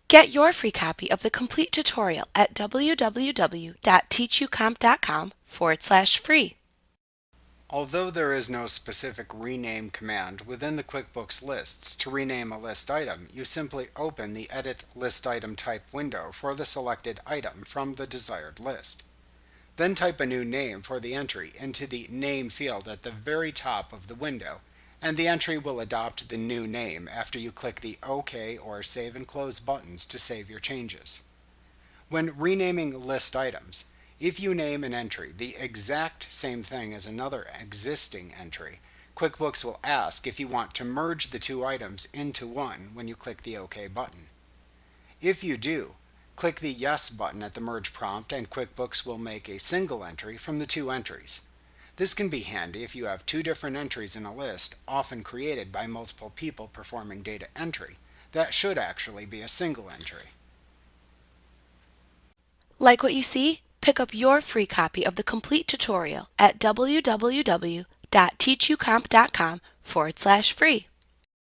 Get your free copy of the complete tutorial at www.teachucomp.com/free. Although there is no specific rename command within the QuickBooks lists to rename a list item, you simply open the Edit List Item Type window for the selected item from the desired list. Then type a new name for the entry into the Name field at the very top of the window, and the entry will adopt the new name after you click the OK or Save and Close buttons to save your changes. When renaming list items, if you name an entry the exact same thing as another existing entry, QuickBooks will ask if you want to merge the two items into one when you click the OK button. If you do, click the Yes button at the Merge prompt and QuickBooks will make a single entry from the two entries. This can be handy if you have two different entries in a list, often created by multiple people performing data entry. That should actually be a single entry. Like what you see? Pick up your free copy of the complete tutorial at www.teachucomp.com/free.